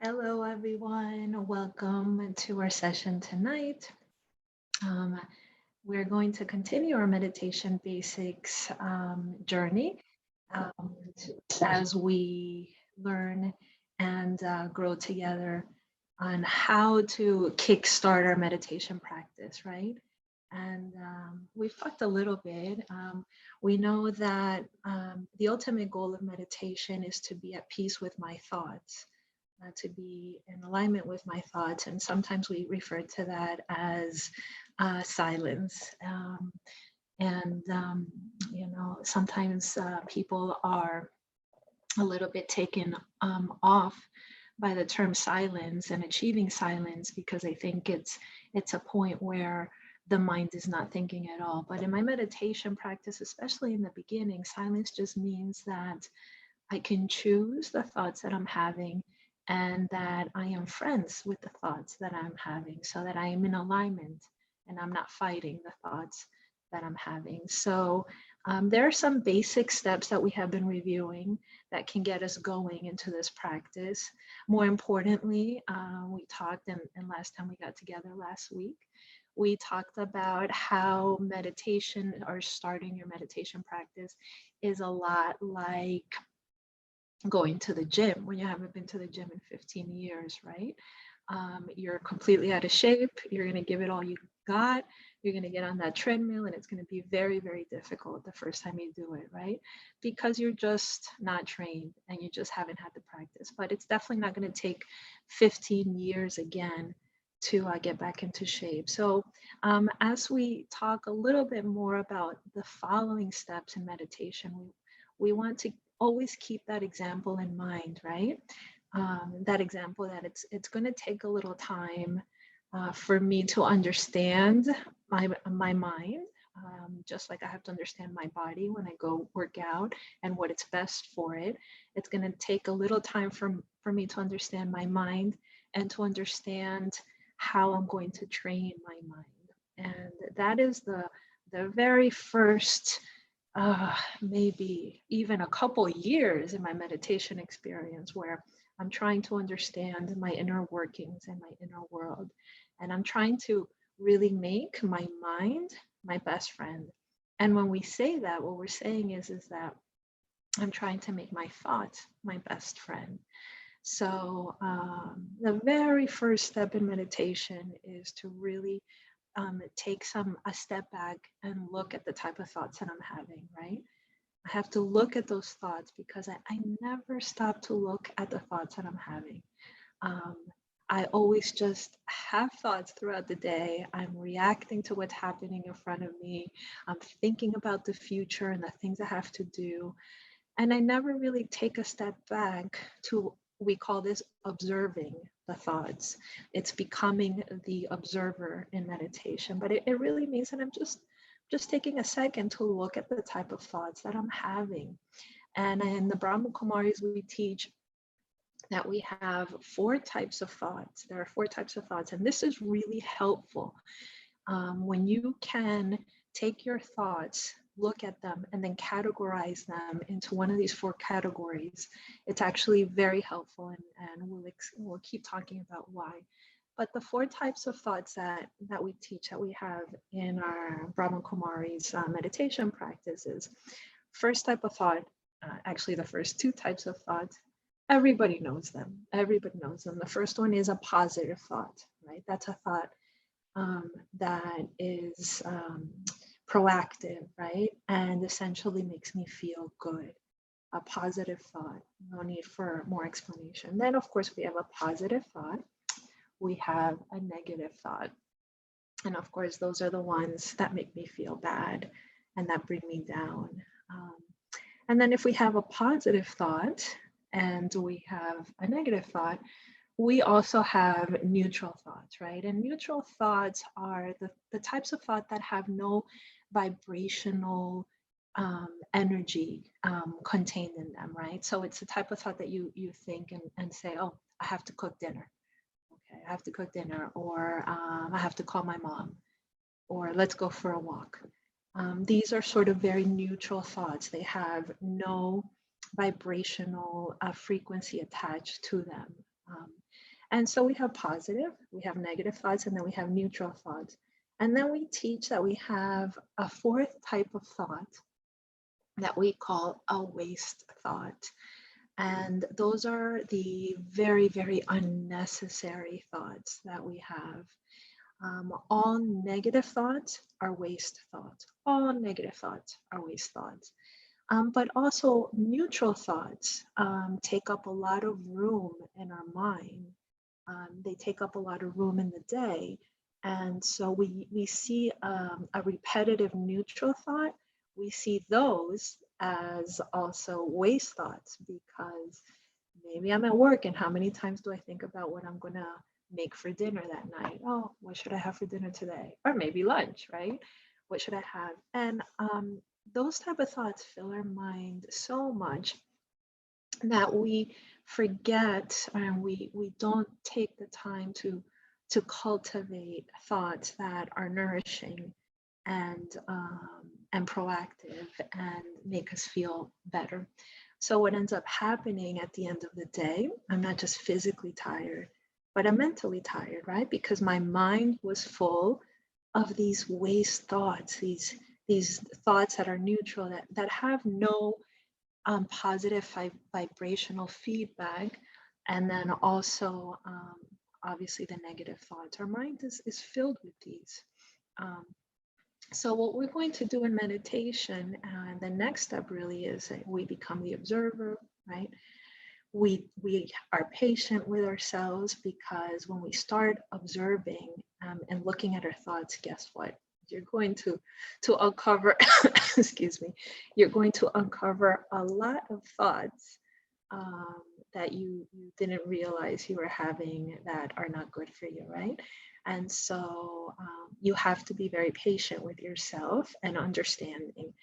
Hello, everyone. Welcome to our session tonight. Um, we're going to continue our meditation basics journey um, as we learn and grow together on how to kickstart our meditation practice, right? And we've talked a little bit. We know that the ultimate goal of meditation is to be at peace with my thoughts, to be in alignment with my thoughts. And sometimes we refer to that as silence. And sometimes people are a little bit taken off by the term silence and achieving silence because I think it's a point where the mind is not thinking at all. But in my meditation practice, especially in the beginning, silence just means that I can choose the thoughts that I'm having and that I am friends with the thoughts that I'm having so that I am in alignment and I'm not fighting the thoughts that I'm having. So there are some basic steps that we have been reviewing that can get us going into this practice. More importantly, we talked, and last time we got together last week, we talked about how meditation or starting your meditation practice is a lot like going to the gym when you haven't been to the gym in 15 years, right? You're completely out of shape. You're going to give it all you got. You're going to get on that treadmill and it's going to be very, very difficult the first time you do it, right? Because you're just not trained and you just haven't had the practice. But it's definitely not going to take 15 years again to get back into shape. So as we talk a little bit more about the following steps in meditation, we want to always keep that example in mind, right? That example that it's going to take a little time for me to understand my mind, just like I have to understand my body when I go work out and what it's best for it. It's going to take a little time for me to understand my mind and to understand how I'm going to train my mind. And that is the very first maybe even a couple years in my meditation experience where I'm trying to understand my inner workings and my inner world. And I'm trying to really make my mind my best friend. And when we say that, what we're saying is that I'm trying to make my thoughts my best friend. So the very first step in meditation is to really take a step back and look at the type of thoughts that I'm having, right? I have to look at those thoughts because I never stop to look at the thoughts that I'm having. Um, I always just have thoughts throughout the day. I'm reacting to what's happening in front of me. I'm thinking about the future and the things I have to do. And I never really take a step back to, we call this observing the thoughts. It's becoming the observer in meditation, but it really means that I'm just taking a second to look at the type of thoughts that I'm having. And in the Brahma Kumaris, we teach that we have four types of thoughts. There are four types of thoughts, and this is really helpful. When you can take your thoughts, look at them, and then categorize them into one of these four categories, it's actually very helpful, and we'll keep talking about why. But the four types of thoughts that we teach, that we have in our Brahma Kumaris meditation practices. First type of thought, actually the first two types of thoughts, everybody knows them. Everybody knows them. The first one is a positive thought, right? That's a thought that is proactive, right? And essentially makes me feel good. A positive thought, no need for more explanation. Then, of course, we have a positive thought. We have a negative thought. And of course, those are the ones that make me feel bad and that bring me down. Um, and then if we have a positive thought and we have a negative thought, we also have neutral thoughts, right? And neutral thoughts are the types of thought that have no vibrational energy contained in them, right? So it's the type of thought that you think and say, oh, I have to cook dinner. Okay, I have to cook dinner, or I have to call my mom, or let's go for a walk. These are sort of very neutral thoughts. They have no vibrational frequency attached to them. And so we have positive, we have negative thoughts, and then we have neutral thoughts. And then we teach that we have a fourth type of thought that we call a waste thought. And those are the very, very unnecessary thoughts that we have. All negative thoughts are waste thoughts. All negative thoughts are waste thoughts. But also neutral thoughts take up a lot of room in our mind. They take up a lot of room in the day. And so we see a repetitive neutral thought. We see those as also waste thoughts, because maybe I'm at work and how many times do I think about what I'm going to make for dinner that night? Oh, what should I have for dinner today? Or maybe lunch, right? What should I have? And those type of thoughts fill our mind so much that we forget, and we don't take the time to cultivate thoughts that are nourishing and proactive and make us feel better. So what ends up happening at the end of the day, I'm not just physically tired, but I'm mentally tired, right? Because my mind was full of these waste thoughts, these thoughts that are neutral, that have no positive vibrational feedback. And then also, obviously, the negative thoughts. Our mind is filled with these. So what we're going to do in meditation, and the next step really is that we become the observer, right? We are patient with ourselves, because when we start observing and looking at our thoughts, guess what? You're going to uncover, excuse me, you're going to uncover a lot of thoughts that you didn't realize you were having that are not good for you, right? And so you have to be very patient with yourself and understanding.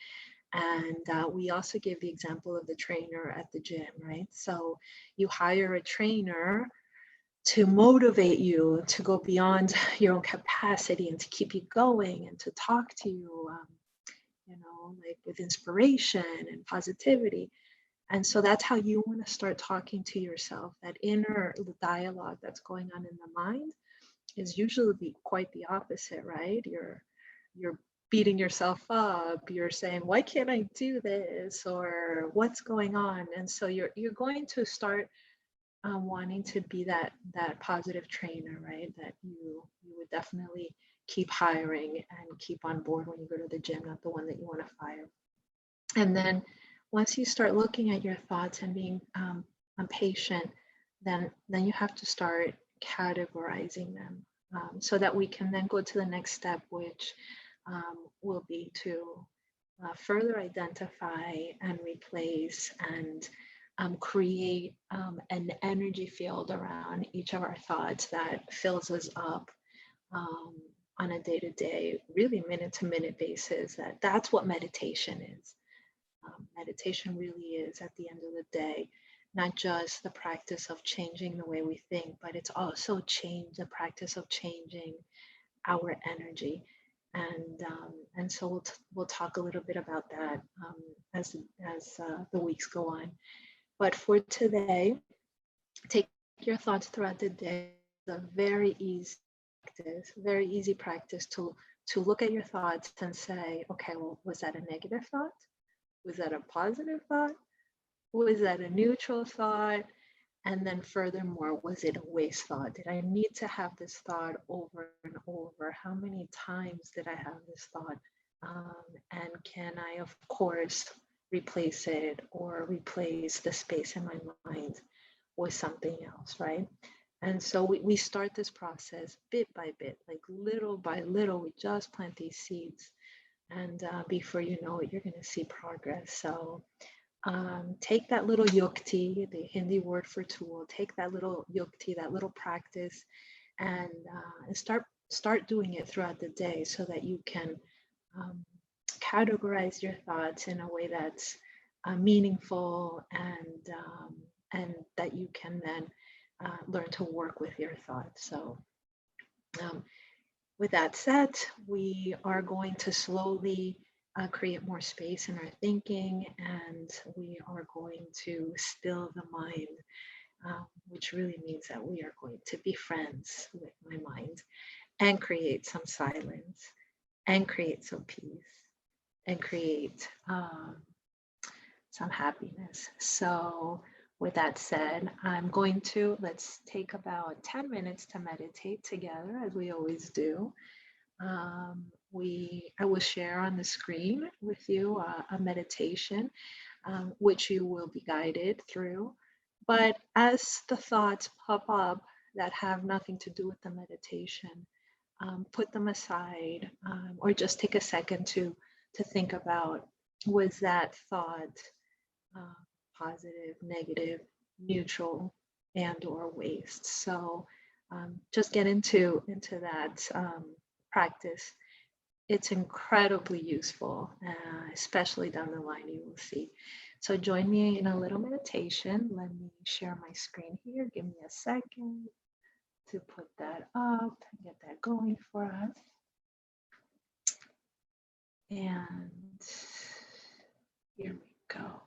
And we also give the example of the trainer at the gym, right? So you hire a trainer to motivate you to go beyond your own capacity and to keep you going and to talk to you, like with inspiration and positivity. And so that's how you want to start talking to yourself. That inner dialogue that's going on in the mind is usually quite the opposite, right? You're beating yourself up. You're saying, why can't I do this? Or what's going on? And so you're going to start wanting to be that positive trainer, right? That you would definitely keep hiring and keep on board when you go to the gym, not the one that you want to fire. And then once you start looking at your thoughts and being patient, then you have to start categorizing them, so that we can then go to the next step, which will be to further identify and replace and create an energy field around each of our thoughts that fills us up on a day-to-day, really minute-to-minute basis. That's what meditation is. Meditation really is, at the end of the day, not just the practice of changing the way we think, but it's also the practice of changing our energy. And so we'll talk a little bit about that as the weeks go on. But for today, take your thoughts throughout the day. It's a very easy practice to look at your thoughts and say, okay, well, was that a negative thought? Was that a positive thought? Was that a neutral thought? And then furthermore, was it a waste thought? Did I need to have this thought over and over? How many times did I have this thought? And can I, of course, replace it or replace the space in my mind with something else, right? And so we start this process bit by bit, like little by little. We just plant these seeds. And before you know it, you're going to see progress. So take that little yukti, the Hindi word for tool, take that little yukti, that little practice, and start doing it throughout the day, so that you can categorize your thoughts in a way that's meaningful, and that you can then learn to work with your thoughts. So with that said, we are going to slowly create more space in our thinking, and we are going to still the mind which really means that we are going to be friends with my mind and create some silence and create some peace and create some happiness. So, with that said, I'm going to let's take about 10 minutes to meditate together as we always do. I will share on the screen with you a meditation which you will be guided through. But as the thoughts pop up that have nothing to do with the meditation, put them aside, or just take a second to think about, was that thought uh, positive, negative, neutral, and or waste. So just get into that practice. It's incredibly useful, especially down the line, you will see. So join me in a little meditation. Let me share my screen here. Give me a second to put that up and get that going for us. And here we go.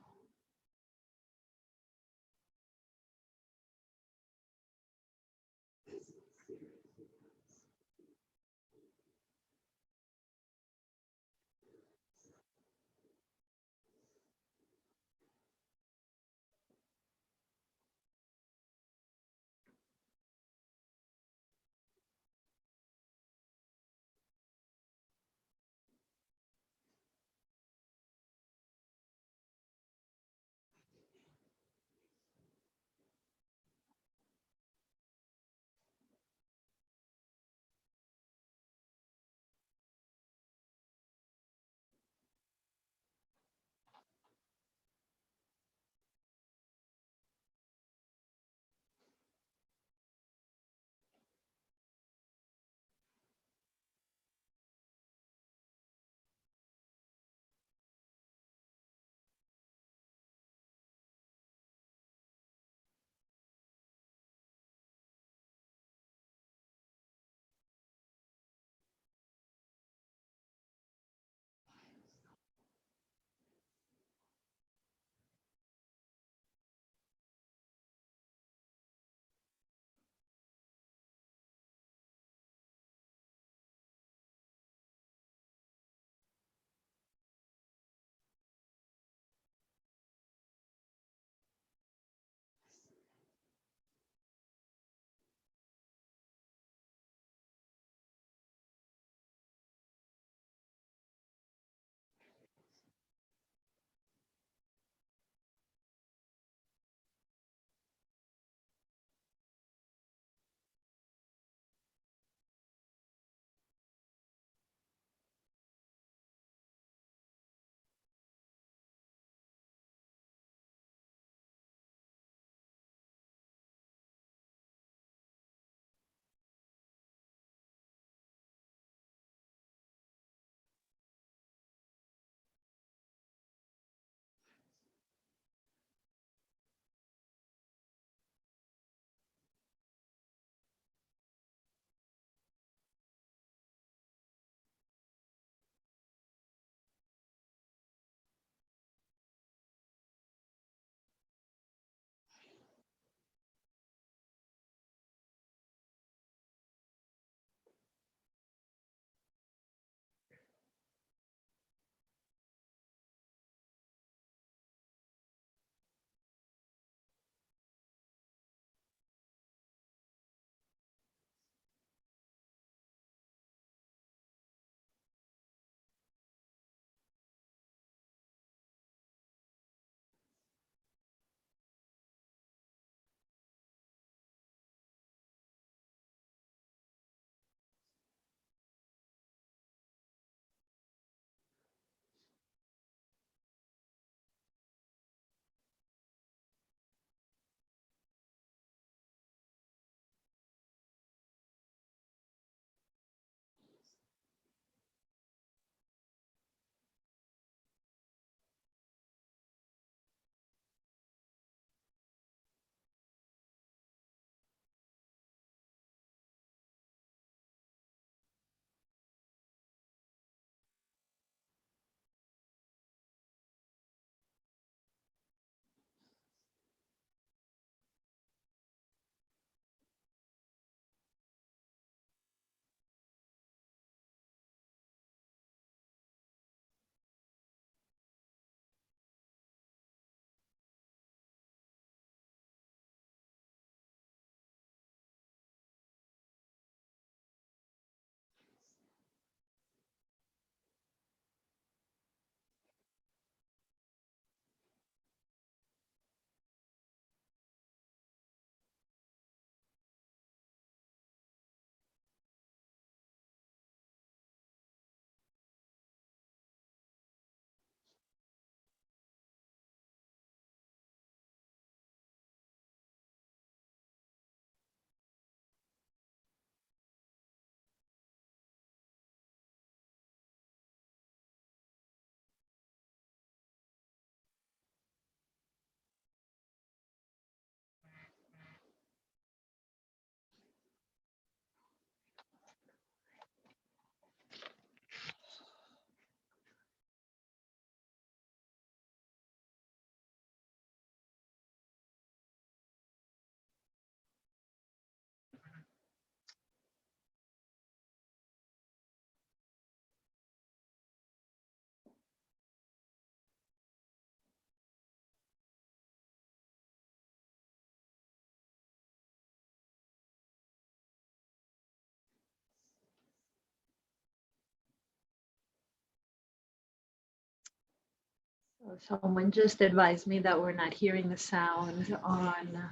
So someone just advised me that we're not hearing the sound on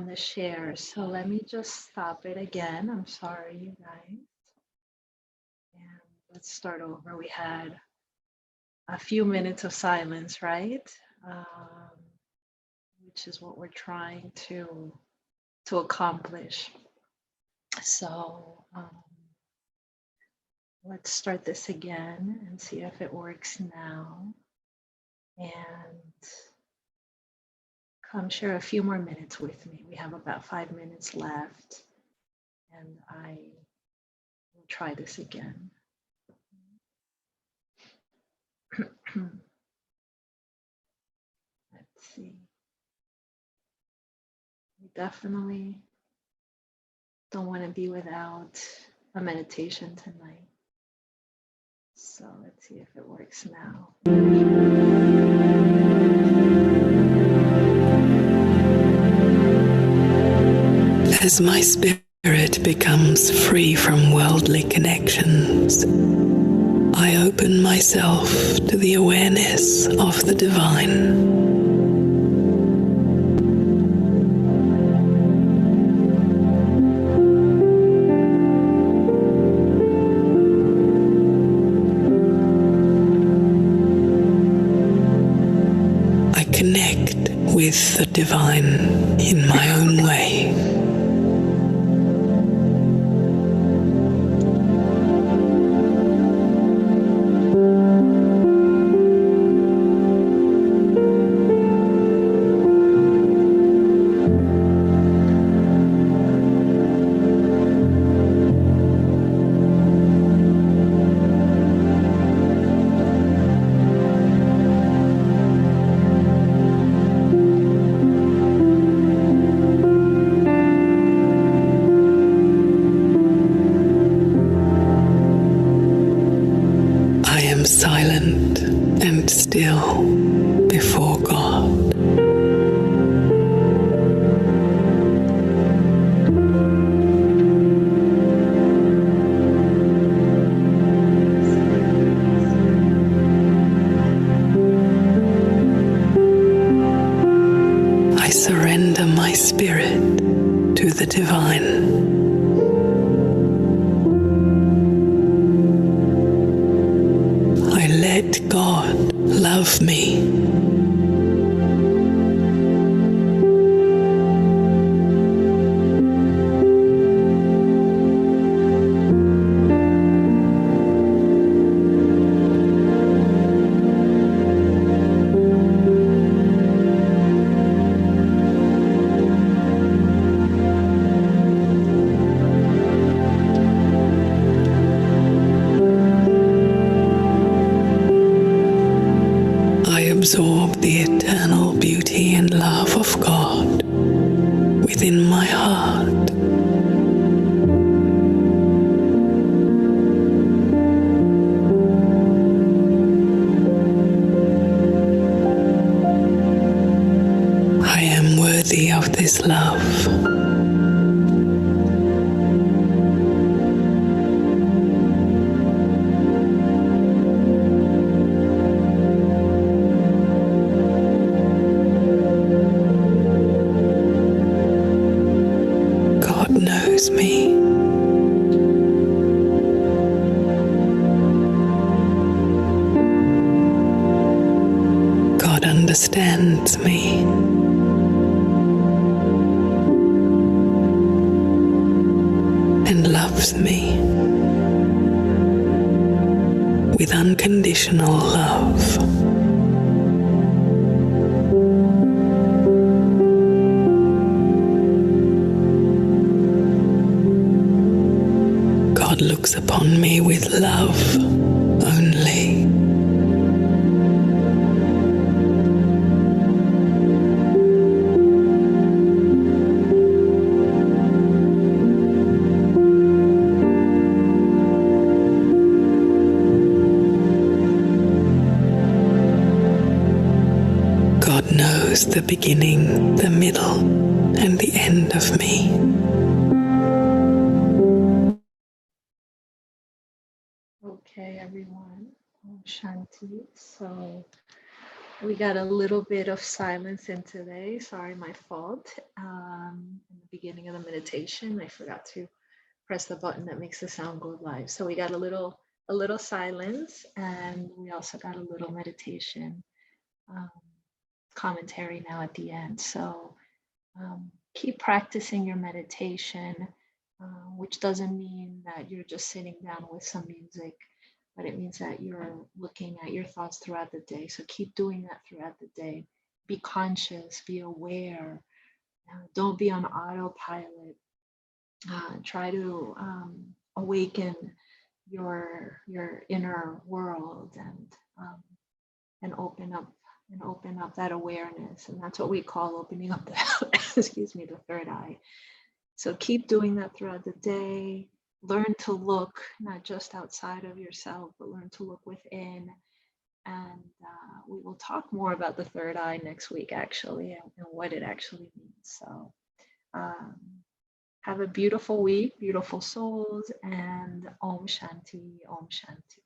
the share. So let me just stop it again. I'm sorry, you guys. And let's start over. We had a few minutes of silence, right? Which is what we're trying to accomplish. So let's start this again and see if it works now. And come share a few more minutes with me. We have about 5 minutes left, and I will try this again. Let's see. We definitely don't want to be without a meditation tonight. So let's see if it works now. As my spirit becomes free from worldly connections, I open myself to the awareness of the divine. I connect with the divine in my own way. Silent and still before God. I surrender my spirit to the divine. Let God love me. Absorb the eternal beauty and love of God within my heart. I am worthy of this love. Me. God understands me. And loves me with unconditional love. God looks upon me with love only. God knows the beginning, the middle, and the end of me. Okay, everyone, I'll Shanti. So we got a little bit of silence in today. Sorry, my fault. In the beginning of the meditation, I forgot to press the button that makes the sound go live. So we got a little silence, and we also got a little meditation commentary now at the end. So keep practicing your meditation, which doesn't mean that you're just sitting down with some music, but it means that you're looking at your thoughts throughout the day. So keep doing that throughout the day. Be conscious, be aware. Don't be on autopilot. Try to awaken your inner world and open up that awareness, and that's what we call opening up the excuse me, the third eye. So keep doing that throughout the day. Learn to look not just outside of yourself, but learn to look within. And we will talk more about the third eye next week, actually, and what it actually means. So have a beautiful week, beautiful souls, and Om Shanti, Om Shanti.